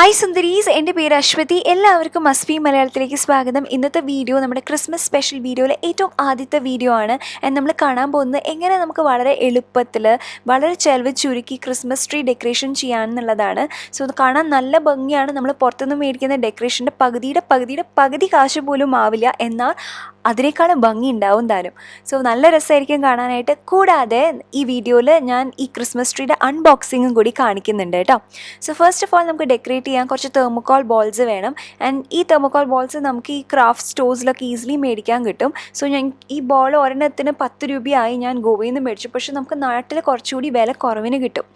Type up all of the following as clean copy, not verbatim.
Hi സുന്ദരീസ്, എൻ്റെ പേര് അശ്വതി. എല്ലാവർക്കും അസ്വി മലയാളത്തിലേക്ക് സ്വാഗതം. ഇന്നത്തെ വീഡിയോ നമ്മുടെ ക്രിസ്മസ് സ്പെഷ്യൽ വീഡിയോയിലെ ഏറ്റവും ആദ്യത്തെ വീഡിയോ ആണ്. നമ്മൾ കാണാൻ പോകുന്നത് എങ്ങനെ നമുക്ക് വളരെ എളുപ്പത്തിൽ വളരെ ചെലവ് ചുരുക്കി ക്രിസ്മസ് ട്രീ ഡെക്കറേഷൻ ചെയ്യാമെന്നുള്ളതാണ്. സോ അത് കാണാൻ നല്ല ഭംഗിയാണ്. നമ്മൾ പുറത്തുനിന്ന് മേടിക്കുന്ന ഡെക്കറേഷൻ്റെ പകുതി കാശ് പോലും ആവില്ല, എന്നാൽ അതിനേക്കാളും ഭംഗി ഉണ്ടാവും താനും. സോ നല്ല രസമായിരിക്കും കാണാനായിട്ട്. കൂടാതെ ഈ വീഡിയോയിൽ ഞാൻ ഈ ക്രിസ്മസ് ട്രീയുടെ അൺബോക്സിങ്ങും കൂടി കാണിക്കുന്നുണ്ട് കേട്ടോ. സോ ഫസ്റ്റ് ഓഫ് ഓൾ നമുക്ക് ഡെക്കറേറ്റ് ചെയ്യാൻ കുറച്ച് തെർമോക്കോൾ ബോൾസ് വേണം. ആൻഡ് ഈ തെർമോക്കോൾ ബോൾസ് നമുക്ക് ഈ ക്രാഫ്റ്റ് സ്റ്റോഴ്സിലൊക്കെ ഈസിലി മേടിക്കാൻ കിട്ടും. സോ ഞാൻ ഈ ബോൾ ഒരെണ്ണത്തിന് 10 രൂപയായി ഞാൻ ഗോവയിൽ നിന്ന് മേടിച്ചു. പക്ഷേ നമുക്ക് നാട്ടിൽ കുറച്ചുകൂടി വില കുറവിന് കിട്ടും.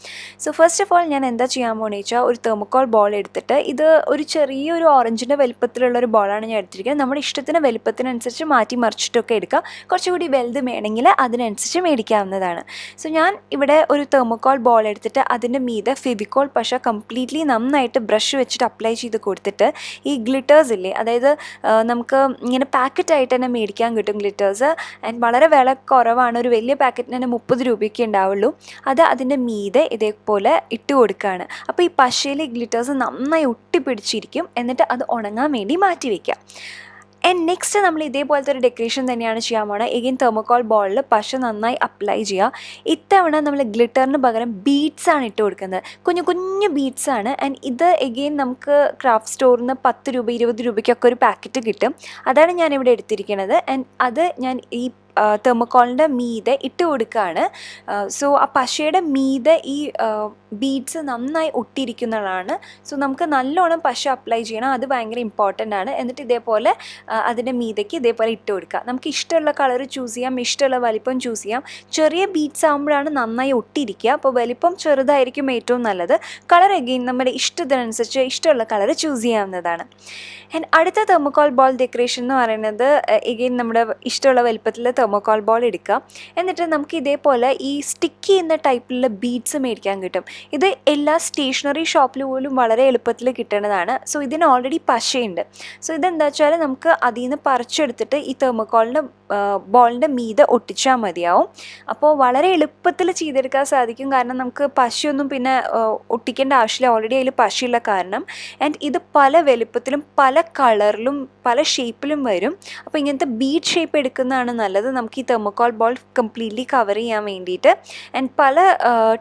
സോ ഫസ്റ്റ് ഓഫ് ഓൾ ഞാൻ എന്താ ചെയ്യാൻ പോകുന്നത് വെച്ചാൽ, ഒരു തെർമോക്കോൾ ബോൾ എടുത്തിട്ട്, ഇത് ഒരു ചെറിയൊരു ഓറഞ്ചിൻ്റെ വലുപ്പത്തിലുള്ളൊരു ബോളാണ് ഞാൻ എടുത്തിരിക്കുന്നത്. നമ്മുടെ ഇഷ്ടത്തിന് വലുപ്പത്തിനനുസരിച്ച് മാറ്റി മറിച്ചിട്ടൊക്കെ എടുക്കുക. കുറച്ചുകൂടി വലുത് വേണമെങ്കിൽ അതിനനുസരിച്ച് മേടിക്കാവുന്നതാണ്. സോ ഞാൻ ഇവിടെ ഒരു തെർമോക്കോൾ ബോൾ എടുത്തിട്ട് അതിൻ്റെ മീതെ ഫെവിക്കോൾ പശ കംപ്ലീറ്റ്ലി നന്നായിട്ട് ബ്രഷ് വെച്ചിട്ട് അപ്ലൈ ചെയ്ത് കൊടുത്തിട്ട്, ഈ ഗ്ലിറ്റേഴ്സ് ഇല്ലേ, അതായത് നമുക്ക് ഇങ്ങനെ പാക്കറ്റായിട്ട് തന്നെ മേടിക്കാൻ കിട്ടും ഗ്ലിറ്റേഴ്സ്. ആൻഡ് വളരെ വില കുറവാണ്. ഒരു വലിയ പാക്കറ്റിന് തന്നെ 30 രൂപയൊക്കെ ഉണ്ടാവുള്ളൂ. അത് അതിൻ്റെ മീതെ ഇതേപോലെ ഇട്ട് കൊടുക്കുകയാണ്. അപ്പോൾ ഈ പശയിൽ ഗ്ലിറ്റേഴ്സ് നന്നായി ഒട്ടിപ്പിടിച്ചിരിക്കും. എന്നിട്ട് അത് ഉണങ്ങാൻ വേണ്ടി മാറ്റി വയ്ക്കുക. ആൻഡ് നെക്സ്റ്റ് നമ്മൾ ഇതേപോലത്തെ ഒരു ഡെക്കറേഷൻ തന്നെയാണ് ചെയ്യാൻ പോകുന്നത്. എഗെയിൻ തെർമോക്കോൾ ബോളിൽ പശ നന്നായി അപ്ലൈ ചെയ്യുക. ഇത്തവണ നമ്മൾ ഗ്ലിറ്ററിന് പകരം ബീഡ്സാണ് ഇട്ട് കൊടുക്കുന്നത്. കുഞ്ഞു കുഞ്ഞു ബീഡ്സാണ്. ആൻഡ് ഇത് എഗെയിൻ നമുക്ക് ക്രാഫ്റ്റ് സ്റ്റോറിൽ നിന്ന് 10 രൂപ 20 രൂപയ്ക്കൊക്കെ ഒരു പാക്കറ്റ് കിട്ടും. അതാണ് ഞാനിവിടെ എടുത്തിരിക്കുന്നത്. ആൻഡ് അത് ഞാൻ ഈ തെർമോക്കോളിൻ്റെ മീതെ ഇട്ട് കൊടുക്കുകയാണ്. സോ ആ പശയുടെ മീതെ ഈ ബീഡ്സ് നന്നായി ഒട്ടിയിരിക്കുന്നതാണ്. സോ നമുക്ക് നല്ലോണം പശ അപ്ലൈ ചെയ്യണം, അത് ഭയങ്കര ഇമ്പോർട്ടൻ്റ് ആണ്. എന്നിട്ട് ഇതേപോലെ അതിൻ്റെ മീതയ്ക്ക് ഇതേപോലെ ഇട്ട് കൊടുക്കുക. നമുക്ക് ഇഷ്ടമുള്ള കളർ ചൂസ് ചെയ്യാം, ഇഷ്ടമുള്ള വലിപ്പം ചൂസ് ചെയ്യാം. ചെറിയ ബീഡ്സ് ആകുമ്പോഴാണ് നന്നായി ഒട്ടിയിരിക്കുക. അപ്പോൾ വലിപ്പം ചെറുതായിരിക്കും ഏറ്റവും നല്ലത്. കളർ എഗെയിൻ നമ്മുടെ ഇഷ്ടത്തിനനുസരിച്ച് ഇഷ്ടമുള്ള കളർ ചൂസ് ചെയ്യാവുന്നതാണ്. ആൻഡ് അടുത്ത തെർമോക്കോൾ ബോൾ ഡെക്കറേഷൻ എന്ന് പറയുന്നത്, എഗെയിൻ നമ്മുടെ ഇഷ്ടമുള്ള വലിപ്പത്തിൽ തെർമോക്കോൾ ബോൾ എടുക്കുക. എന്നിട്ട് നമുക്ക് ഇതേപോലെ ഈ സ്റ്റിക്ക് ചെയ്യുന്ന ടൈപ്പിലുള്ള ബീഡ്സ് മേടിക്കാൻ കിട്ടും. ഇത് എല്ലാ സ്റ്റേഷനറി ഷോപ്പിൽ പോലും വളരെ എളുപ്പത്തിൽ കിട്ടുന്നതാണ്. സോ ഇതിന് ഓൾറെഡി പശയുണ്ട്. സോ ഇതെന്താ വെച്ചാൽ നമുക്ക് അതിൽ നിന്ന് പറിച്ചെടുത്തിട്ട് ഈ തെർമോക്കോളിൻ്റെ ബോളിൻ്റെ മീതെ ഒട്ടിച്ചാൽ മതിയാവും. അപ്പോൾ വളരെ എളുപ്പത്തിൽ ചെയ്തെടുക്കാൻ സാധിക്കും. കാരണം നമുക്ക് പശയൊന്നും പിന്നെ ഒട്ടിക്കേണ്ട ആവശ്യമില്ല, ഓൾറെഡി അതിൽ പശയുള്ള കാരണം. ആൻഡ് ഇത് പല വലുപ്പത്തിലും പല കളറിലും പല ഷേപ്പിലും വരും. അപ്പോൾ ഇങ്ങനത്തെ ബീഡ് ഷേപ്പ് എടുക്കുന്നതാണ് നല്ലത്, നമുക്ക് ഈ തെർമോക്കോൾ ബോൾ കംപ്ലീറ്റ്ലി കവർ ചെയ്യാൻ വേണ്ടിയിട്ട്. ആൻഡ് പല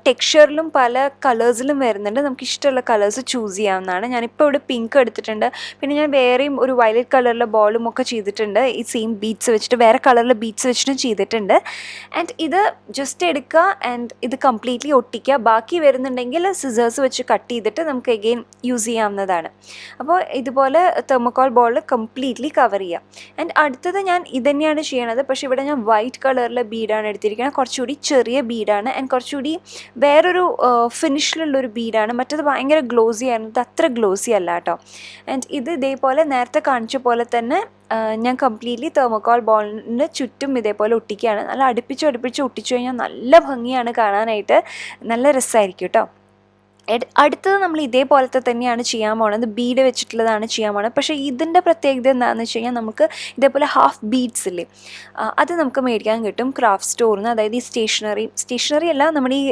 ടെക്സ്ചറിലും പല കളേഴ്സിലും വരുന്നുണ്ട്. നമുക്ക് ഇഷ്ടമുള്ള കളേഴ്സ് ചൂസ് ചെയ്യാവുന്നതാണ്. ഞാനിപ്പോൾ ഇവിടെ പിങ്ക് എടുത്തിട്ടുണ്ട്. പിന്നെ ഞാൻ വേറെയും ഒരു വയലറ്റ് കളറിലെ ബോളും ഒക്കെ ചെയ്തിട്ടുണ്ട്. ഈ സെയിം ബീഡ്സ് വെച്ചിട്ട് വേറെ കളറിലെ ബീഡ്സ് വെച്ചിട്ടും ചെയ്തിട്ടുണ്ട്. ആൻഡ് ഇത് ജസ്റ്റ് എടുക്കുക ആൻഡ് ഇത് കംപ്ലീറ്റ്ലി ഒട്ടിക്കുക. ബാക്കി വരുന്നുണ്ടെങ്കിൽ സിസേഴ്സ് വെച്ച് കട്ട് ചെയ്തിട്ട് നമുക്ക് എഗെയിൻ യൂസ് ചെയ്യാവുന്നതാണ്. അപ്പോൾ ഇതുപോലെ തെർമോക്കോൾ ബോൾ കംപ്ലീറ്റ്ലി കവർ ചെയ്യുക. ആൻഡ് അടുത്തത് ഞാൻ ഇതുതന്നെയാണ് ചെയ്യണത്. പക്ഷേ ഇവിടെ ഞാൻ വൈറ്റ് കളറിലെ ബീഡാണ് എടുത്തിരിക്കുന്നത്. കുറച്ചുകൂടി ചെറിയ ബീഡാണ്. ആൻഡ് കുറച്ചുകൂടി വേറൊരു ഫിനിഷിലുള്ളൊരു ബീഡാണ്. മറ്റത് ഭയങ്കര ഗ്ലോസി ആയിരുന്നു, ഇത് അത്ര ഗ്ലോസി അല്ല കേട്ടോ. ആൻഡ് ഇത് ഇതേപോലെ നേരത്തെ കാണിച്ച പോലെ തന്നെ ഞാൻ കംപ്ലീറ്റ്ലി തെർമോക്കോൾ ബോളിന് ചുറ്റും ഇതേപോലെ ഒട്ടിക്കുകയാണ്. നല്ല അടുപ്പിച്ച് ഒട്ടിച്ചു കഴിഞ്ഞാൽ നല്ല ഭംഗിയാണ് കാണാനായിട്ട്, നല്ല രസമായിരിക്കും കേട്ടോ. അടുത്തത് നമ്മൾ ഇതേപോലത്തെ തന്നെയാണ് ചെയ്യാൻ പോകുന്നത്. ബീഡ് വെച്ചിട്ടുള്ളതാണ് ചെയ്യാൻ പോകുന്നത്. പക്ഷേ ഇതിൻ്റെ പ്രത്യേകത എന്താണെന്ന് വെച്ച് കഴിഞ്ഞാൽ, നമുക്ക് ഇതേപോലെ ഹാഫ് ബീഡ്സ് ഇല്ലേ, അത് നമുക്ക് മേടിക്കാൻ കിട്ടും ക്രാഫ്റ്റ് സ്റ്റോറിൽ നിന്ന്. അതായത് ഈ സ്റ്റേഷനറി അല്ല, നമ്മുടെ ഈ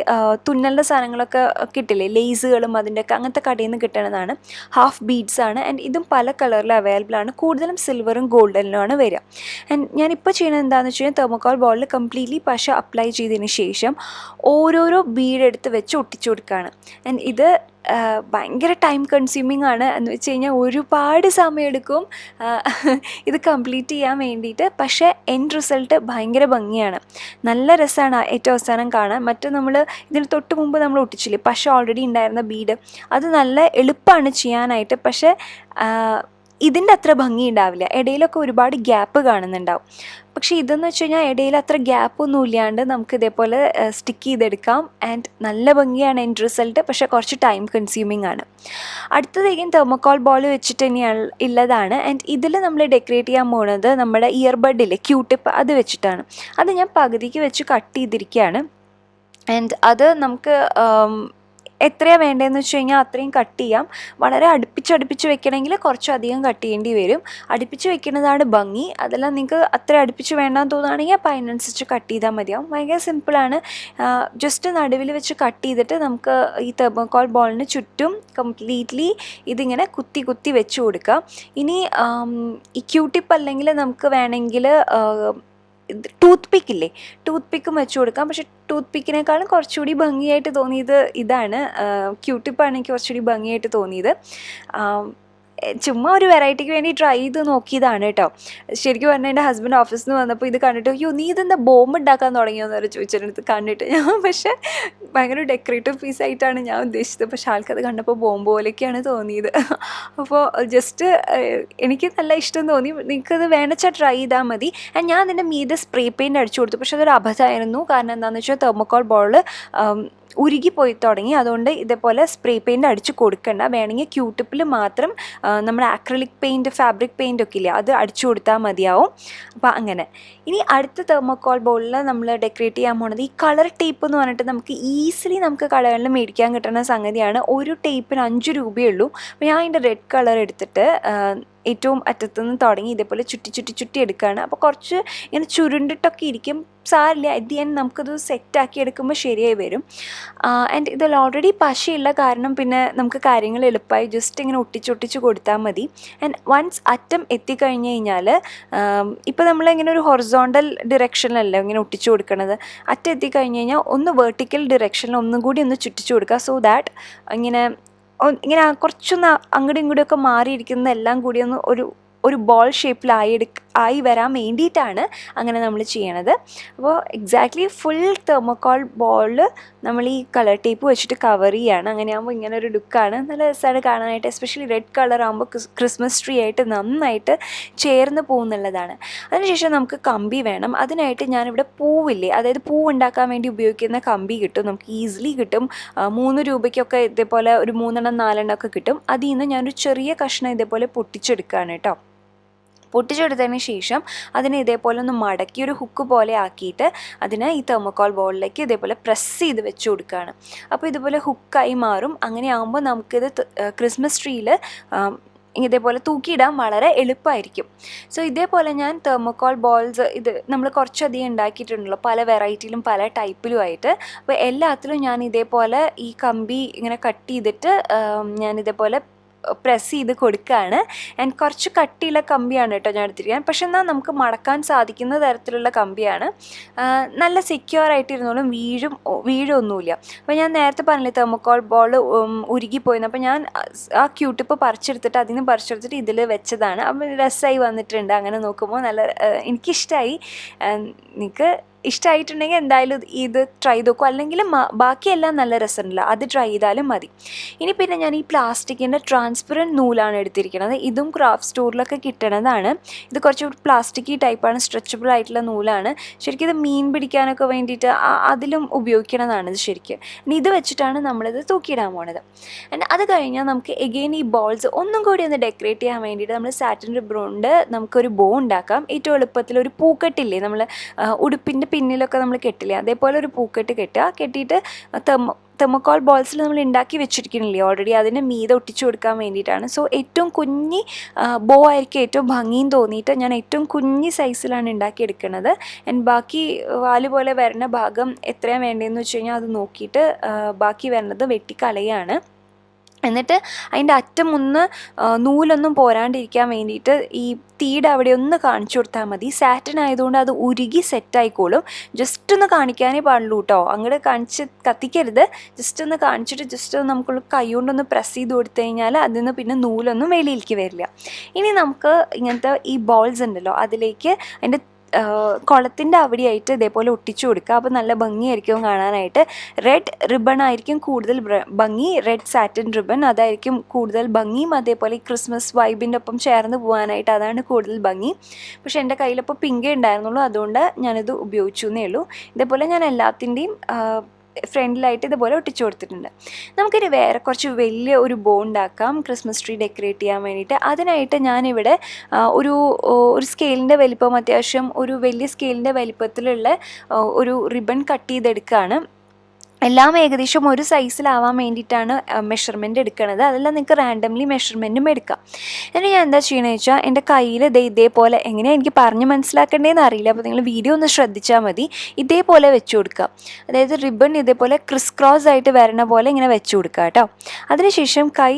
തുന്നലിൻ്റെ സാധനങ്ങളൊക്കെ കിട്ടില്ലേ, ലേസുകളും അതിൻ്റെയൊക്കെ അങ്ങനത്തെ കടയിൽ നിന്ന് കിട്ടുന്നതാണ്. ഹാഫ് ബീഡ്സ് ആണ്. ആൻഡ് ഇതും പല കളറിൽ അവൈലബിൾ ആണ്. കൂടുതലും സിൽവറും ഗോൾഡനിലുമാണ് വരിക. ആൻഡ് ഞാനിപ്പോൾ ചെയ്യുന്നത് എന്താണെന്ന് വെച്ച് കഴിഞ്ഞാൽ, തെർമോക്കോൾ ബോളിൽ കംപ്ലീറ്റ്ലി പശ അപ്ലൈ ചെയ്തതിന് ശേഷം ഓരോരോ ബീഡ് എടുത്ത് വെച്ച് ഒട്ടിച്ചു കൊടുക്കുകയാണ്. ആൻഡ് ഇത് ഭയങ്കര ടൈം കൺസ്യൂമിങ് ആണ്. എന്ന് വെച്ച് കഴിഞ്ഞാൽ ഒരുപാട് സമയമെടുക്കും ഇത് കംപ്ലീറ്റ് ചെയ്യാൻ വേണ്ടിയിട്ട്. പക്ഷേ എൻഡ് റിസൾട്ട് ഭയങ്കര ഭംഗിയാണ്, നല്ല രസമാണ് ഏറ്റവും അവസാനം കാണാൻ. നമ്മൾ ഇതിന് തൊട്ട് മുമ്പ് നമ്മൾ ഒട്ടിച്ചില്ലേ പശ ഓൾറെഡി ഉണ്ടായിരുന്ന ബീഡ്, അത് നല്ല എളുപ്പമാണ് ചെയ്യാനായിട്ട്. പക്ഷേ ഇതിൻ്റെ അത്ര ഭംഗി ഉണ്ടാവില്ല, ഇടയിലൊക്കെ ഒരുപാട് ഗ്യാപ്പ് കാണുന്നുണ്ടാവും. പക്ഷേ ഇതെന്ന് വെച്ച് കഴിഞ്ഞാൽ ഇടയിൽ അത്ര ഗ്യാപ്പൊന്നും ഇല്ലാണ്ട് നമുക്ക് ഇതേപോലെ സ്റ്റിക്ക് ചെയ്തെടുക്കാം. ആൻഡ് നല്ല ഭംഗിയാണ് എൻഡ് റിസൾട്ട്. പക്ഷേ കുറച്ച് ടൈം കൺസ്യൂമിങ് ആണ്. അടുത്തതേക്കും തെർമോക്കോൾ ബോൾ വെച്ചിട്ട് തന്നെയാണ് ഉള്ളതാണ്. ആൻഡ് ഇതിൽ നമ്മൾ ഡെക്കറേറ്റ് ചെയ്യാൻ പോകുന്നത് നമ്മുടെ ഇയർബഡില്ലേ, ക്യൂട്ടിപ്പ്, അത് വെച്ചിട്ടാണ്. അത് ഞാൻ പകുതിക്ക് വെച്ച് കട്ട് ചെയ്തിരിക്കുകയാണ്. ആൻഡ് അത് നമുക്ക് എത്രയാണ് വേണ്ടതെന്ന് വെച്ച് കഴിഞ്ഞാൽ അത്രയും കട്ട് ചെയ്യാം. വളരെ അടുപ്പിച്ച് വെക്കണമെങ്കിൽ കുറച്ചധികം കട്ട് ചെയ്യേണ്ടി വരും. അടുപ്പിച്ച് വെക്കുന്നതാണ് ഭംഗി. അതെല്ലാം നിങ്ങൾക്ക് അത്ര അടുപ്പിച്ച് വേണ്ടാന്ന് തോന്നുകയാണെങ്കിൽ അപ്പോൾ അതിനനുസരിച്ച് കട്ട് ചെയ്താൽ മതിയാവും. ഭയങ്കര സിമ്പിളാണ്. ജസ്റ്റ് നടുവിൽ വെച്ച് കട്ട് ചെയ്തിട്ട് നമുക്ക് ഈ തെർമോക്കോൾ ബോളിന് ചുറ്റും കംപ്ലീറ്റ്ലി ഇതിങ്ങനെ കുത്തി വെച്ച് കൊടുക്കാം. ഇനി ഈ ക്യൂട്ടിപ്പ് അല്ലെങ്കിൽ നമുക്ക് വേണമെങ്കിൽ ടൂത്ത് പിക്കില്ലേ, ടൂത്ത് പിക്കും വെച്ച് കൊടുക്കാം. പക്ഷേ ടൂത്ത് പിക്കിനേക്കാളും കുറച്ചുകൂടി ഭംഗിയായിട്ട് തോന്നിയത് ഇതാണ്. ക്യൂട്ടിപ്പാണ് എനിക്ക് കുറച്ചുകൂടി ഭംഗിയായിട്ട് തോന്നിയത്. ചുമ്മാ ഒരു വെറൈറ്റിക്ക് വേണ്ടി ട്രൈ ചെയ്ത് നോക്കിയതാണ് കേട്ടോ. ശരിക്കും പറഞ്ഞാൽ എൻ്റെ ഹസ്ബൻഡ് ഓഫീസിൽ നിന്ന് വന്നപ്പോൾ ഇത് കണ്ടിട്ട് അയ്യോ നീ ഇതെന്താ ബോംബ് ഉണ്ടാക്കാൻ തുടങ്ങിയോന്ന് വരെ ചോദിച്ചെടുത്ത് കണ്ടിട്ട് ഞാൻ പക്ഷേ ഭയങ്കര ഡെക്കറേറ്റീവ് പീസായിട്ടാണ് ഞാൻ ഉദ്ദേശിച്ചത്. പക്ഷേ ആൾക്കത് കണ്ടപ്പോൾ ബോംബ് പോലെയൊക്കെയാണ് തോന്നിയത്. അപ്പോൾ ജസ്റ്റ് എനിക്ക് നല്ല ഇഷ്ടം തോന്നി. നിങ്ങൾക്കത് വേണച്ചാൽ ട്രൈ ചെയ്താൽ മതി. ഞാൻ അതിൻ്റെ മീതെ സ്പ്രേ പെയിൻറ്റ് അടിച്ചു കൊടുത്തു. പക്ഷേ അതൊരു അബദ്ധമായിരുന്നു. കാരണം എന്താണെന്ന് വെച്ചാൽ തെർമോക്കോൾ ബോൾ ഉരുകിപ്പോയി തുടങ്ങി. അതുകൊണ്ട് ഇതേപോലെ സ്പ്രേ പെയിൻറ്റ് അടിച്ച് കൊടുക്കണ്ട. വേണമെങ്കിൽ ക്യൂട്ടിപ്പിൽ മാത്രം നമ്മുടെ ആക്രിലിക് പെയിൻറ്റ്, ഫാബ്രിക് പെയിൻ്റ് ഒക്കെ ഇല്ലേ, അത് അടിച്ചു കൊടുത്താൽ മതിയാവും. അപ്പോൾ അങ്ങനെ. ഇനി അടുത്ത തെർമോക്കോൾ ബോളിൽ നമ്മൾ ഡെക്കറേറ്റ് ചെയ്യാൻ പോകുന്നത് ഈ കളർ ടേപ്പ് എന്ന് പറഞ്ഞിട്ട് നമുക്ക് ഈസിലി നമുക്ക് കടകളിൽ മേടിക്കാൻ കിട്ടുന്ന സംഗതിയാണ്. ഒരു ടേപ്പിന് 5 രൂപയേ ഉള്ളൂ. അപ്പോൾ ഞാൻ അതിൻ്റെ റെഡ് കളർ എടുത്തിട്ട് ഏറ്റവും അറ്റത്തുനിന്ന് തുടങ്ങി ഇതേപോലെ ചുറ്റി എടുക്കുകയാണ്. അപ്പോൾ കുറച്ച് ഇങ്ങനെ ചുരുണ്ടിട്ടൊക്കെ ഇരിക്കും, സാരില്ല. അറ്റ് ദി എൻഡ് നമുക്കത് സെറ്റാക്കി എടുക്കുമ്പോൾ ശരിയായി വരും. ആൻഡ് ഇതിൽ ഓൾറെഡി പശയുള്ള കാരണം പിന്നെ നമുക്ക് കാര്യങ്ങൾ എളുപ്പമായി. ജസ്റ്റ് ഇങ്ങനെ ഒട്ടിച്ച് കൊടുത്താൽ മതി. ആൻഡ് വൺസ് അറ്റം എത്തിക്കഴിഞ്ഞ് കഴിഞ്ഞാൽ ഇപ്പോൾ നമ്മളിങ്ങനെ ഒരു ഹൊറിസോണ്ടൽ ഡിറക്ഷനിലല്ല ഇങ്ങനെ ഒട്ടിച്ചു കൊടുക്കണത്. അറ്റം എത്തിക്കഴിഞ്ഞ് കഴിഞ്ഞാൽ ഒന്ന് വെർട്ടിക്കൽ ഡിറക്ഷനിൽ ഒന്നും കൂടി ഒന്ന് ചുറ്റിച്ചു കൊടുക്കുക. സോ ദാറ്റ് ഇങ്ങനെ കുറച്ചൊന്ന് അങ്ങോട്ടും ഇങ്ങോട്ടുമൊക്കെ മാറിയിരിക്കുന്ന എല്ലാം കൂടി ഒന്ന് ഒരു ബോൾ ഷേപ്പിലായി വരാൻ വേണ്ടിയിട്ടാണ് അങ്ങനെ നമ്മൾ ചെയ്യണത്. അപ്പോൾ എക്സാക്ട്ലി ഫുൾ തെർമോക്കോൾ ബോൾ നമ്മൾ ഈ കളർ ടേപ്പ് വെച്ചിട്ട് കവർ ചെയ്യുകയാണ്. അങ്ങനെയാകുമ്പോൾ ഇങ്ങനെ ഒരു ലുക്കാണ്. നല്ല രസമാണ് കാണാനായിട്ട്. എസ്പെഷ്യലി റെഡ് കളർ ആകുമ്പോൾ ക്രിസ്മസ് ട്രീ ആയിട്ട് നന്നായിട്ട് ചേർന്ന് പോകുന്നുള്ളതാണ്. അതിനുശേഷം നമുക്ക് കമ്പി വേണം. അതിനായിട്ട് ഞാനിവിടെ പൂവില്ലേ, അതായത് പൂവ് ഉണ്ടാക്കാൻ വേണ്ടി ഉപയോഗിക്കുന്ന കമ്പി കിട്ടും. നമുക്ക് ഈസിലി കിട്ടും. 3 രൂപയ്ക്കൊക്കെ ഇതേപോലെ ഒരു 3 4 ഒക്കെ കിട്ടും. അതിൽ നിന്ന് ഞാനൊരു ചെറിയ കഷ്ണം ഇതേപോലെ പൊട്ടിച്ചെടുക്കുകയാണ് കേട്ടോ. പൊട്ടിച്ചെടുത്തതിന് ശേഷം അതിനെ ഇതേപോലെ ഒന്ന് മടക്കി ഒരു ഹുക്ക് പോലെ ആക്കിയിട്ട് അതിനെ ഈ തെർമോക്കോൾ ബോളിലേക്ക് ഇതേപോലെ പ്രസ് ചെയ്ത് വെച്ച് കൊടുക്കുകയാണ്. അപ്പോൾ ഇതുപോലെ ഹുക്കായി മാറും. അങ്ങനെ ആകുമ്പോൾ നമുക്കിത് ക്രിസ്മസ് ട്രീയിൽ ഇതേപോലെ തൂക്കിയിടാൻ വളരെ എളുപ്പമായിരിക്കും. സോ ഇതേപോലെ ഞാൻ തെർമോക്കോൾ ബോൾസ് ഇത് നമ്മൾ കുറച്ചധികം ഉണ്ടാക്കിയിട്ടുണ്ടല്ലോ, പല വെറൈറ്റിയിലും പല ടൈപ്പിലുമായിട്ട്. അപ്പോൾ എല്ലാത്തിലും ഞാൻ ഇതേപോലെ ഈ കമ്പി ഇങ്ങനെ കട്ട് ചെയ്തിട്ട് ഞാൻ ഇതേപോലെ പ്രസ് ചെയ്ത് കൊടുക്കുകയാണ്. ആൻഡ് കുറച്ച് കട്ടിയുള്ള കമ്പിയാണ് കേട്ടോ ഞാൻ എടുത്തിരിക്കുന്നത്. പക്ഷെ എന്നാൽ നമുക്ക് മടക്കാൻ സാധിക്കുന്ന തരത്തിലുള്ള കമ്പിയാണ്. നല്ല സെക്യൂർ ആയിട്ടിരുന്നോളും, വീഴൊന്നുമില്ല. അപ്പോൾ ഞാൻ നേരത്തെ പറഞ്ഞില്ലേ തെർമോക്കോൾ ബോൾ ഉരുകിപ്പോയിരുന്നു. അപ്പോൾ ഞാൻ ആ ക്യൂട്ടിപ്പ് പറിച്ചെടുത്തിട്ട് ഇതിൽ വെച്ചതാണ്. അപ്പോൾ രസമായി വന്നിട്ടുണ്ട്. അങ്ങനെ നോക്കുമ്പോൾ നല്ല എനിക്കിഷ്ടമായി. നിങ്ങൾക്ക് ഇഷ്ടമായിട്ടുണ്ടെങ്കിൽ എന്തായാലും ഇത് ട്രൈ ചെയ്ത് നോക്കും. അല്ലെങ്കിൽ ബാക്കിയെല്ലാം നല്ല രസമുണ്ടല്ലോ, അത് ട്രൈ ചെയ്താലും മതി. ഇനി പിന്നെ ഞാൻ ഈ പ്ലാസ്റ്റിക്കിൻ്റെ ട്രാൻസ്പെറൻറ്റ് നൂലാണ് എടുത്തിരിക്കുന്നത്. ഇതും ക്രാഫ്റ്റ് സ്റ്റോറിലൊക്കെ കിട്ടണതാണ്. ഇത് കുറച്ച് പ്ലാസ്റ്റിക്കി ടൈപ്പാണ്, സ്ട്രെച്ചബിൾ ആയിട്ടുള്ള നൂലാണ്. ശരിക്കും ഇത് മീൻ പിടിക്കാനൊക്കെ വേണ്ടിയിട്ട് അതിലും ഉപയോഗിക്കണതാണ് ഇത് ശരിക്കും. ഇനി ഇത് വെച്ചിട്ടാണ് നമ്മളിത് തൂക്കിയിടാൻ പോണത്. ആൻഡ് അത് കഴിഞ്ഞാൽ നമുക്ക് എഗെയിൻ ഈ ബോൾസ് ഒന്നും കൂടി ഒന്ന് ഡെക്കറേറ്റ് ചെയ്യാൻ വേണ്ടിയിട്ട് നമ്മൾ സാറ്റിൻ റിബൺ കൊണ്ട് നമുക്കൊരു ബോ ഉണ്ടാക്കാം. ഏറ്റവും എളുപ്പത്തിൽ ഒരു പൂക്കെട്ടില്ലേ, നമ്മൾ ഉടുപ്പിൻ്റെ പിന്നിലൊക്കെ നമ്മൾ കെട്ടില്ലേ, അതേപോലെ ഒരു പൂക്കെട്ട് കെട്ടിയിട്ട് തെർമോക്കോൾ ബോൾസിൽ നമ്മൾ ഉണ്ടാക്കി വെച്ചിരിക്കുന്നില്ലേ ഓൾറെഡി, അതിന് മീതെ ഒട്ടിച്ചു കൊടുക്കാൻ വേണ്ടിയിട്ടാണ്. സോ ഏറ്റവും കുഞ്ഞി ബോ ആയിരിക്കും ഏറ്റവും ഭംഗിയും തോന്നിയിട്ട് ഞാൻ ഏറ്റവും കുഞ്ഞി സൈസിലാണ് ഉണ്ടാക്കിയെടുക്കുന്നത്. ആൻഡ് ബാക്കി വാല് പോലെ വരുന്ന ഭാഗം എത്രയാണ് വേണ്ടതെന്ന് വെച്ച് കഴിഞ്ഞാൽ അത് നോക്കിയിട്ട് ബാക്കി വരുന്നത് വെട്ടിക്കളയാണ്. എന്നിട്ട് അതിൻ്റെ അറ്റം നൂലൊന്നും പോരാണ്ടിരിക്കാൻ വേണ്ടിയിട്ട് ഈ തീയുടെ അവിടെ ഒന്ന് കാണിച്ചു കൊടുത്താൽ മതി. സാറ്റിൻ ആയതുകൊണ്ട് അത് ഉരുകി സെറ്റായിക്കോളും. ജസ്റ്റ് ഒന്ന് കാണിക്കാനേ പാടുള്ളൂ കേട്ടോ, അങ്ങോട്ട് കാണിച്ച് കത്തിക്കരുത്. ജസ്റ്റ് ഒന്ന് കാണിച്ചിട്ട് ജസ്റ്റ് നമുക്കുള്ള കൈ കൊണ്ടൊന്ന് പ്രസ് ചെയ്ത് കൊടുത്തു കഴിഞ്ഞാൽ അതിൽ നിന്ന് പിന്നെ നൂലൊന്നും വെളിയിലേക്ക് വരില്ല. ഇനി നമുക്ക് ഇങ്ങനത്തെ ഈ ബോൾസ് ഉണ്ടല്ലോ അതിലേക്ക് അതിൻ്റെ കുളത്തിൻ്റെ അവിടെയായിട്ട് ഇതേപോലെ ഒട്ടിച്ചു കൊടുക്കുക. അപ്പോൾ നല്ല ഭംഗിയായിരിക്കും കാണാനായിട്ട്. റെഡ് റിബൺ ആയിരിക്കും കൂടുതൽ ഭംഗി, റെഡ് സാറ്റിൻ റിബൺ അതായിരിക്കും കൂടുതൽ ഭംഗിയും. അതേപോലെ ഈ ക്രിസ്മസ് വൈബിൻ്റെ ഒപ്പം ചേർന്ന് പോകാനായിട്ട് അതാണ് കൂടുതൽ ഭംഗി. പക്ഷേ എൻ്റെ കയ്യിലിപ്പോൾ പിങ്കേ ഉണ്ടായിരുന്നുള്ളൂ, അതുകൊണ്ട് ഞാനിത് ഉപയോഗിച്ചു എന്നേ ഉള്ളൂ. ഇതേപോലെ ഞാൻ എല്ലാത്തിൻ്റെയും ഫ്രണ്ടിലായിട്ട് ഇതുപോലെ ഒട്ടിച്ചു കൊടുത്തിട്ടുണ്ട്. നമുക്കൊരു വേറെ കുറച്ച് വലിയ ഒരു ബോ ഉണ്ടാക്കാം ക്രിസ്മസ് ട്രീ ഡെക്കറേറ്റ് ചെയ്യാൻ വേണ്ടിയിട്ട്. അതിനായിട്ട് ഞാനിവിടെ ഒരു സ്കെയിലിൻ്റെ വലിപ്പം, അത്യാവശ്യം ഒരു വലിയ സ്കെയിലിൻ്റെ വലിപ്പത്തിലുള്ള ഒരു റിബൺ കട്ട് ചെയ്തെടുക്കുകയാണ്. എല്ലാം ഏകദേശം ഒരു സൈസിലാവാൻ വേണ്ടിയിട്ടാണ് മെഷർമെൻറ്റ് എടുക്കുന്നത്. അതെല്ലാം നിങ്ങൾക്ക് റാൻഡംലി മെഷർമെൻറ്റും എടുക്കാം. എന്നിട്ട് ഞാൻ എന്താ ചെയ്യണമെന്ന് വെച്ചാൽ എൻ്റെ കയ്യിൽ ഇതേപോലെ എങ്ങനെയാണ് എനിക്ക് പറഞ്ഞ് മനസ്സിലാക്കേണ്ടതെന്ന് അറിയില്ല, അപ്പോൾ നിങ്ങൾ വീഡിയോ ഒന്ന് ശ്രദ്ധിച്ചാൽ മതി. ഇതേപോലെ വെച്ച് കൊടുക്കുക. അതായത് റിബൺ ഇതേപോലെ ക്രിസ് ക്രോസ് ആയിട്ട് വരണ പോലെ ഇങ്ങനെ വെച്ച് കൊടുക്കുക കേട്ടോ. അതിനുശേഷം കൈ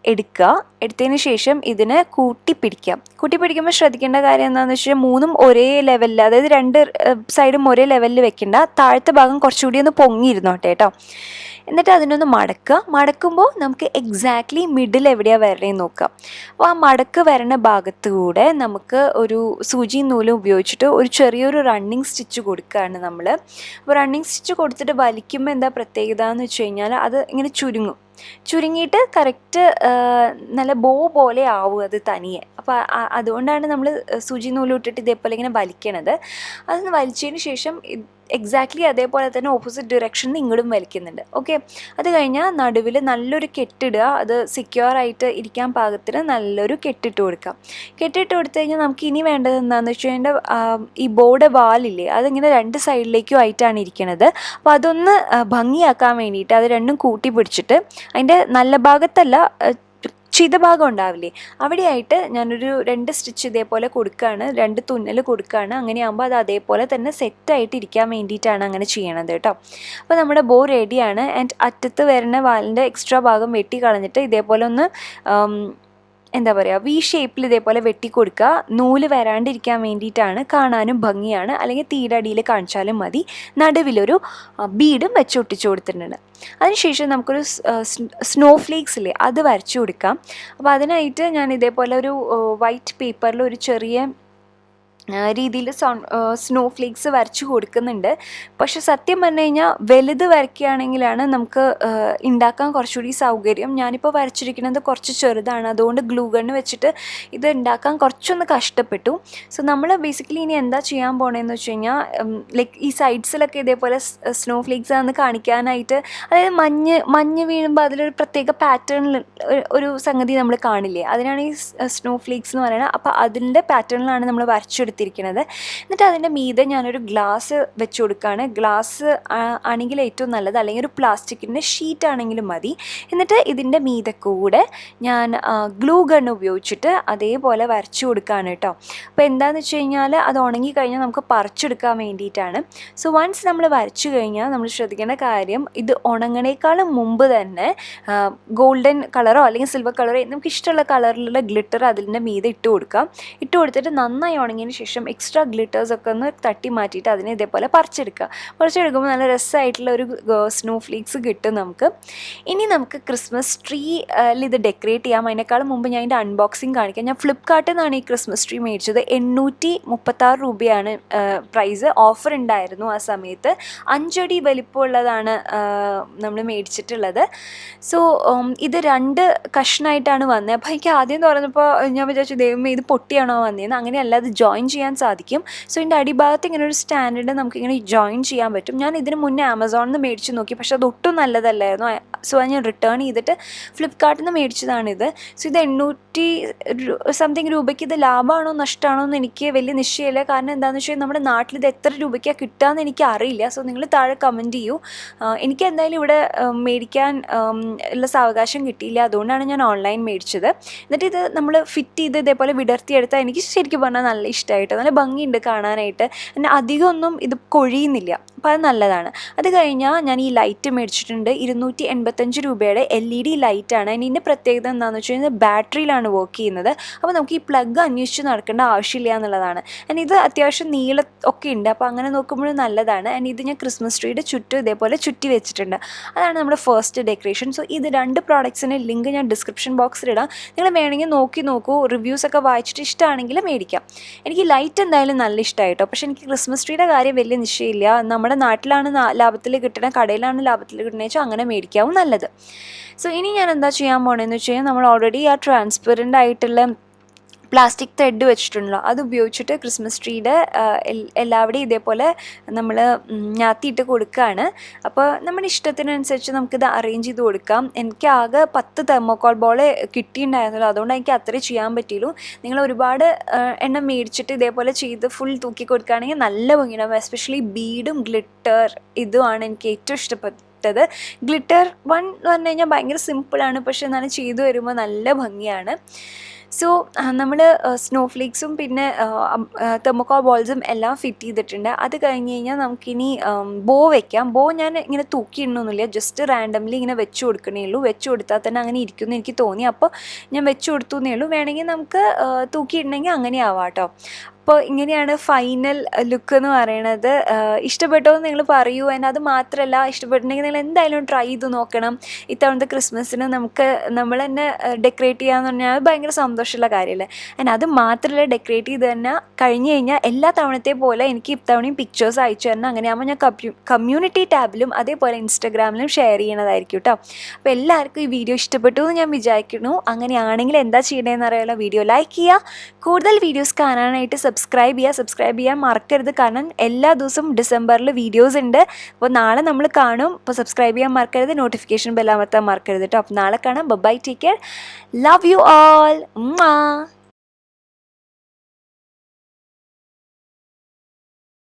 എടുത്തതിന് ശേഷം ഇതിനെ കൂട്ടിപ്പിടിക്കുമ്പോൾ ശ്രദ്ധിക്കേണ്ട കാര്യം എന്താണെന്ന് വെച്ചാൽ മൂന്നും ഒരേ ലെവലിൽ, അതായത് രണ്ട് സൈഡും ഒരേ ലെവലിൽ വെക്കേണ്ട. താഴത്തെ ഭാഗം കുറച്ചുകൂടി ഒന്ന് പൊങ്ങിയിരുന്നോട്ടെ കേട്ടോ. എന്നിട്ട് അതിനൊന്ന് മടക്കുമ്പോൾ നമുക്ക് എക്സാക്ട്ലി മിഡിൽ എവിടെയാണ് വരണേന്ന് നോക്കാം. അപ്പോൾ ആ മടക്ക് വരണ ഭാഗത്തുകൂടെ നമുക്ക് ഒരു സൂചി നൂലും ഉപയോഗിച്ചിട്ട് ഒരു ചെറിയൊരു റണ്ണിങ് സ്റ്റിച്ച് കൊടുക്കുകയാണ് നമ്മൾ. അപ്പോൾ റണ്ണിങ് സ്റ്റിച്ച് കൊടുത്തിട്ട് വലിക്കുമ്പോൾ എന്താ പ്രത്യേകത എന്ന് വെച്ച് കഴിഞ്ഞാൽ അത് ഇങ്ങനെ ചുരുങ്ങിയിട്ട് കറക്റ്റ് നല്ല ബോ പോലെ ആവും അത് തനിയെ. അപ്പോൾ അതുകൊണ്ടാണ് നമ്മൾ സൂചി നൂലിട്ടിട്ട് ഇതേപോലെ ഇങ്ങനെ വലിക്കണത്. അതൊന്ന് വലിച്ചതിന് ശേഷം എക്സാക്ട്ലി അതേപോലെ തന്നെ ഓപ്പോസിറ്റ് ഡിറക്ഷനിൽ ഇങ്ങോട്ടും വലിക്കുന്നുണ്ട്. ഓക്കെ, അത് കഴിഞ്ഞാൽ നടുവിൽ നല്ലൊരു കെട്ടിടുക. അത് സെക്യൂറായിട്ട് ഇരിക്കാൻ പാകത്തിന് നല്ലൊരു കെട്ടിട്ട് കൊടുക്കാം. കെട്ടിട്ട് കൊടുത്തു കഴിഞ്ഞാൽ നമുക്ക് ഇനി വേണ്ടത് എന്താണെന്ന് വെച്ച് കഴിഞ്ഞാൽ ഈ ബോയുടെ വാലില്ലേ, അതിങ്ങനെ രണ്ട് സൈഡിലേക്കും ആയിട്ടാണ് ഇരിക്കുന്നത്. അപ്പോൾ അതൊന്ന് ഭംഗിയാക്കാൻ വേണ്ടിയിട്ട് അത് രണ്ടും കൂട്ടി പിടിച്ചിട്ട് അതിൻ്റെ നല്ല ഭാഗത്തല്ല, ഭാഗം ഉണ്ടാവില്ലേ, അവിടെയായിട്ട് ഞാനൊരു 2 സ്റ്റിച്ച് ഇതേപോലെ കൊടുക്കുകയാണ്, 2 തുന്നൽ കൊടുക്കുകയാണ്. അങ്ങനെയാകുമ്പോൾ അത് അതേപോലെ തന്നെ സെറ്റായിട്ട് ഇരിക്കാൻ വേണ്ടിയിട്ടാണ് അങ്ങനെ ചെയ്യണത് കേട്ടോ. അപ്പോൾ നമ്മുടെ ബോ റെഡിയാണ്. ആൻഡ് അറ്റത്ത് വരുന്ന വാലിൻ്റെ എക്സ്ട്രാ ഭാഗം വെട്ടി കളഞ്ഞിട്ട് ഇതേപോലെ ഒന്ന് എന്താ പറയുക, വി ഷേപ്പിൽ ഇതേപോലെ വെട്ടി കൊടുക്കുക. നൂല് വരാണ്ടിരിക്കാൻ വേണ്ടിയിട്ടാണ്, കാണാനും ഭംഗിയാണ്. അല്ലെങ്കിൽ തീരടിയിൽ കാണിച്ചാലും മതി. നടുവിലൊരു ബീഡും വെച്ച് ഒട്ടിച്ചു കൊടുത്തിട്ടുണ്ട്. അതിനുശേഷം നമുക്കൊരു സ്നോ ഫ്ലേക്സ് ഇല്ലേ, അത് വരച്ചു കൊടുക്കാം. അപ്പോൾ അതിനായിട്ട് ഞാൻ ഇതേപോലെ ഒരു വൈറ്റ് പേപ്പറിൽ ഒരു ചെറിയ രീതിയിൽ സ്നോ ഫ്ലേക്സ് വരച്ച് കൊടുക്കുന്നുണ്ട്. പക്ഷെ സത്യം പറഞ്ഞു കഴിഞ്ഞാൽ വലുത് വരയ്ക്കുകയാണെങ്കിലാണ് നമുക്ക് ഉണ്ടാക്കാൻ കുറച്ചുകൂടി സൗകര്യം. ഞാനിപ്പോൾ വരച്ചിരിക്കുന്നത് കുറച്ച് ചെറുതാണ്, അതുകൊണ്ട് ഗ്ലൂ ഗണ്ണ് വെച്ചിട്ട് ഇത് ഉണ്ടാക്കാൻ കുറച്ചൊന്ന് കഷ്ടപ്പെട്ടു. സോ നമ്മൾ ബേസിക്കലി ഇനി എന്താ ചെയ്യാൻ പോണേന്ന് വെച്ച് കഴിഞ്ഞാൽ ലൈക്ക് ഈ സൈഡ്സിലൊക്കെ ഇതേപോലെ സ്നോ ഫ്ലേക്സ് ആണെന്ന് കാണിക്കാനായിട്ട്, അതായത് മഞ്ഞ് വീഴുമ്പോൾ അതിലൊരു പ്രത്യേക പാറ്റേണിൽ ഒരു സംഗതി നമ്മൾ കാണില്ലേ, അതിനാണ് ഈ സ്നോ ഫ്ലേക്സ് എന്ന് പറയുന്നത്. അപ്പോൾ അതിൻ്റെ പാറ്റേണിലാണ് നമ്മൾ വരച്ചെടുത്തിരിക്കുന്നത്. എന്നിട്ട് അതിൻ്റെ മീതെ ഞാനൊരു ഗ്ലാസ് വെച്ച് കൊടുക്കുകയാണ്. ഗ്ലാസ് ആണെങ്കിൽ ഏറ്റവും നല്ലത്, അല്ലെങ്കിൽ ഒരു പ്ലാസ്റ്റിക്കിൻ്റെ ഷീറ്റ് ആണെങ്കിലും മതി. എന്നിട്ട് ഇതിൻ്റെ മീതെ കൂടെ ഞാൻ ഗ്ലൂ ഗൺ ഉപയോഗിച്ചിട്ട് അതേപോലെ വരച്ചു കൊടുക്കുകയാണ് കേട്ടോ. അപ്പോൾ എന്താണെന്ന് വെച്ച് കഴിഞ്ഞാൽ അത് ഉണങ്ങി കഴിഞ്ഞാൽ നമുക്ക് പറിച്ചെടുക്കാൻ വേണ്ടിയിട്ടാണ്. സോ വൺസ് നമ്മൾ വരച്ചു കഴിഞ്ഞാൽ നമ്മൾ ശ്രദ്ധിക്കേണ്ട കാര്യം, ഇത് ഉണങ്ങണേക്കാളും മുമ്പ് തന്നെ ഗോൾഡൻ കളറോ അല്ലെങ്കിൽ സിൽവർ കളറോ നമുക്ക് ഇഷ്ടമുള്ള കളറിലുള്ള ഗ്ലിറ്റർ അതിൻ്റെ മീതെ ഇട്ട് കൊടുത്തിട്ട് നന്നായി ഉണങ്ങിയതിന് ശേഷം എക്സ്ട്രാ ഗ്ലിറ്റേഴ്സൊക്കെ ഒന്ന് തട്ടി മാറ്റിയിട്ട് അതിനെ ഇതേപോലെ പറിച്ചെടുക്കുമ്പോൾ നല്ല രസമായിട്ടുള്ള ഒരു സ്നോ ഫ്ലേക്സ് കിട്ടും നമുക്ക്. ഇനി നമുക്ക് ക്രിസ്മസ് ട്രീയിൽ ഇത് ഡെക്കറേറ്റ് ചെയ്യാം. അതിനേക്കാളും മുമ്പ് ഞാൻ ഇതിൻ്റെ അൺബോക്സിങ് കാണിക്കാം. ഞാൻ ഫ്ലിപ്കാർട്ടിൽ നിന്നാണ് ഈ ക്രിസ്മസ് ട്രീ മേടിച്ചത്. 836 രൂപയാണ് പ്രൈസ്. ഓഫർ ഉണ്ടായിരുന്നു ആ സമയത്ത്. 5 അടി വലിപ്പമുള്ളതാണ് നമ്മൾ മേടിച്ചിട്ടുള്ളത്. സോ ഇത് 2 കഷ്ണമായിട്ടാണ് വന്നത്. അപ്പോൾ എനിക്ക് ആദ്യം തുറന്നപ്പോൾ ഞാൻ വിചാരിച്ചു ദൈവമേ ഇത് പൊട്ടിയാണോ വന്നതെന്ന്. അങ്ങനെയല്ല, അത് ജോയിൻ ചെയ്യാൻ സാധിക്കും. സോ ഇതിൻ്റെ അടിഭാഗത്ത് ഇങ്ങനെ ഒരു സ്റ്റാൻഡേർഡ് നമുക്കിങ്ങനെ ജോയിൻ ചെയ്യാൻ പറ്റും. ഞാൻ ഇതിന് മുന്നേ ആമസോണിൽ നിന്ന് മേടിച്ച് നോക്കി, പക്ഷെ അതൊട്ടും നല്ലതല്ലായിരുന്നു. സോ അത് ഞാൻ റിട്ടേൺ ചെയ്തിട്ട് ഫ്ലിപ്കാർട്ടിൽ നിന്ന് മേടിച്ചതാണിത്. സോ ഇത് 800 സംതിങ് രൂപയ്ക്ക് ഇത് ലാഭമാണോ നഷ്ടമാണോ എന്ന് എനിക്ക് വലിയ നിശ്ചയമില്ല. കാരണം എന്താണെന്ന് വെച്ചാൽ നമ്മുടെ നാട്ടിൽ ഇത് എത്ര രൂപയ്ക്കാണ് കിട്ടുകയെന്ന് എനിക്ക് അറിയില്ല. സോ നിങ്ങൾ താഴെ കമൻറ്റ് ചെയ്യൂ. എനിക്ക് എന്തായാലും ഇവിടെ മേടിക്കാൻ ഉള്ള സാവകാശം കിട്ടിയില്ല, അതുകൊണ്ടാണ് ഞാൻ ഓൺലൈൻ മേടിച്ചത്. എന്നിട്ട് ഇത് നമ്മൾ ഫിറ്റ് ചെയ്ത് ഇതേപോലെ വിടർത്തിയെടുത്താൽ എനിക്ക് ശരിക്കും പറഞ്ഞാൽ നല്ല ഇഷ്ടമായിട്ട്, നല്ല ഭംഗിയുണ്ട് കാണാനായിട്ട്. പിന്നെ അധികമൊന്നും ഇത് കൊഴിയുന്നില്ല, അപ്പോൾ അത് നല്ലതാണ്. അത് കഴിഞ്ഞാൽ ഞാൻ ഈ ലൈറ്റ് മേടിച്ചിട്ടുണ്ട്. 285 രൂപയുടെ LED ലൈറ്റാണ്. ഇതിൻ്റെ പ്രത്യേകത എന്താണെന്ന് വെച്ച് കഴിഞ്ഞാൽ ബാറ്ററിയിലാണ് വർക്ക് ചെയ്യുന്നത്. അപ്പോൾ നമുക്ക് ഈ പ്ലഗ് അന്വേഷിച്ച് നടക്കേണ്ട ആവശ്യമില്ല എന്നുള്ളതാണ്. ആൻഡ് ഇത് അത്യാവശ്യം നീളം ഒക്കെ ഉണ്ട്, അപ്പോൾ അങ്ങനെ നോക്കുമ്പോൾ നല്ലതാണ്. ആൻഡ് ഇത് ഞാൻ ക്രിസ്മസ് ട്രീയുടെ ചുറ്റും ഇതേപോലെ ചുറ്റി വെച്ചിട്ടുണ്ട്. അതാണ് നമ്മുടെ ഫസ്റ്റ് ഡെക്കറേഷൻ. സോ ഇത് 2 പ്രോഡക്ട്സിൻ്റെ ലിങ്ക് ഞാൻ ഡിസ്ക്രിപ്ഷൻ ബോക്സിലിടാം. നിങ്ങൾ വേണമെങ്കിൽ നോക്കൂ, റിവ്യൂസൊക്കെ വായിച്ചിട്ട് ഇഷ്ടമാണെങ്കിൽ മേടിക്കാം. എനിക്ക് ലൈറ്റ് എന്തായാലും നല്ല ഇഷ്ടമായിട്ടോ. പക്ഷേ എനിക്ക് ക്രിസ്മസ് ട്രീയുടെ കാര്യം വലിയ നിശ്ചയമില്ല. നമ്മുടെ നാട്ടിലാണ് ലാഭത്തിൽ കിട്ടണത്, കടയിലാണ് ലാഭത്തിൽ കിട്ടണമെന്ന് വെച്ചാൽ അങ്ങനെ മേടിക്കാവും നല്ലത്. സോ ഇനി ഞാൻ എന്താ ചെയ്യാൻ പോകണമെന്ന് വെച്ച് കഴിഞ്ഞാൽ, നമ്മൾ ഓൾറെഡി ആ ട്രാൻസ്പെറൻ്റ് ആയിട്ടുള്ള പ്ലാസ്റ്റിക് ത്രെഡ് വെച്ചിട്ടുണ്ടല്ലോ, അത് ഉപയോഗിച്ചിട്ട് ക്രിസ്മസ് ട്രീയുടെ എല്ലാവിടെയും ഇതേപോലെ നമ്മൾ ഞാത്തിയിട്ട് കൊടുക്കുകയാണ്. അപ്പോൾ നമ്മുടെ ഇഷ്ടത്തിനനുസരിച്ച് നമുക്കിത് അറേഞ്ച് ചെയ്ത് കൊടുക്കാം. എനിക്ക് ആകെ 10 തെർമോക്കോൾ ബോൾ കിട്ടിയിട്ടുണ്ടായിരുന്നല്ലോ, അതുകൊണ്ട് എനിക്ക് അത്രേ ചെയ്യാൻ പറ്റിയുള്ളൂ. നിങ്ങൾ ഒരുപാട് എണ്ണം മേടിച്ചിട്ട് ഇതേപോലെ ചെയ്ത് ഫുൾ തൂക്കി കൊടുക്കുകയാണെങ്കിൽ നല്ല ഭംഗിയുണ്ടാവും. എസ്പെഷ്യലി ബീഡും ഗ്ലിറ്റർ ഇതുമാണ് എനിക്ക് ഏറ്റവും ഇട്ടത്. ഗ്ലിറ്റർ വൺ എന്ന് പറഞ്ഞു കഴിഞ്ഞാൽ ഭയങ്കര സിമ്പിളാണ്, പക്ഷെ എന്നാലും ചെയ്തു വരുമ്പോൾ നല്ല ഭംഗിയാണ്. സോ നമ്മൾ സ്നോ ഫ്ലേക്സും പിന്നെ തെർമോക്കോൾ ബോൾസും എല്ലാം ഫിറ്റ് ചെയ്തിട്ടുണ്ട്. അത് കഴിഞ്ഞ് കഴിഞ്ഞാൽ നമുക്കിനി ബോ വെക്കാം. ബോ ഞാൻ ഇങ്ങനെ തൂക്കിയിടണമെന്നില്ല, ജസ്റ്റ് റാൻഡംലി ഇങ്ങനെ വെച്ച് കൊടുക്കണേ ഉള്ളൂ. വെച്ച് കൊടുത്താൽ തന്നെ അങ്ങനെ ഇരിക്കുമെന്ന് എനിക്ക് തോന്നി, അപ്പോൾ ഞാൻ വെച്ച് കൊടുത്തു എന്നേ ഉള്ളൂ. വേണമെങ്കിൽ നമുക്ക് തൂക്കിയിടണമെങ്കിൽ അങ്ങനെ ആവാം കേട്ടോ. അപ്പോൾ ഇങ്ങനെയാണ് ഫൈനൽ ലുക്ക് എന്ന് പറയണത്. ഇഷ്ടപ്പെട്ടോ എന്ന് നിങ്ങൾ പറയൂ. അത് മാത്രമല്ല, ഇഷ്ടപ്പെട്ടിട്ടുണ്ടെങ്കിൽ നിങ്ങൾ എന്തായാലും ട്രൈ ചെയ്ത് നോക്കണം. ഇത്തവണത്തെ ക്രിസ്മസിന് നമ്മൾ തന്നെ ഡെക്കറേറ്റ് ചെയ്യാന്ന് പറഞ്ഞാൽ ഭയങ്കര സന്തോഷമുള്ള കാര്യമല്ലേ. അത് മാത്രമല്ല, ഡെക്കറേറ്റ് ചെയ്ത് തന്നെ കഴിഞ്ഞ് കഴിഞ്ഞാൽ എല്ലാ തവണത്തെ പോലെ എനിക്ക് ഇത്തവണയും പിക്ചേഴ്സ് അയച്ചു തരണം. അങ്ങനെയാകുമ്പോൾ ഞാൻ കമ്മ്യൂണിറ്റി ടാബിലും അതേപോലെ ഇൻസ്റ്റഗ്രാമിലും ഷെയർ ചെയ്യണതായിരിക്കും കേട്ടോ. അപ്പോൾ എല്ലാവർക്കും ഈ വീഡിയോ ഇഷ്ടപ്പെട്ടു എന്ന് ഞാൻ വിചാരിക്കുന്നു. അങ്ങനെയാണെങ്കിൽ എന്താ ചെയ്യേണ്ടതെന്ന് അറിയാലോ. വീഡിയോ ലൈക്ക് ചെയ്യുക, കൂടുതൽ വീഡിയോസ് കാണാനായിട്ട് സബ്സ്ക്രൈബ് ചെയ്യാൻ മറക്കരുത്. കാരണം എല്ലാ ദിവസവും ഡിസംബറിൽ വീഡിയോസ് ഉണ്ട്. അപ്പോൾ നാളെ നമ്മൾ കാണും. അപ്പോൾ സബ്സ്ക്രൈബ് ചെയ്യാൻ മറക്കരുത്, നോട്ടിഫിക്കേഷൻ ബെൽ അമർത്താൻ മറക്കരുത് കേട്ടോ. അപ്പോൾ നാളെ കാണാം. Bye, take care, love you all.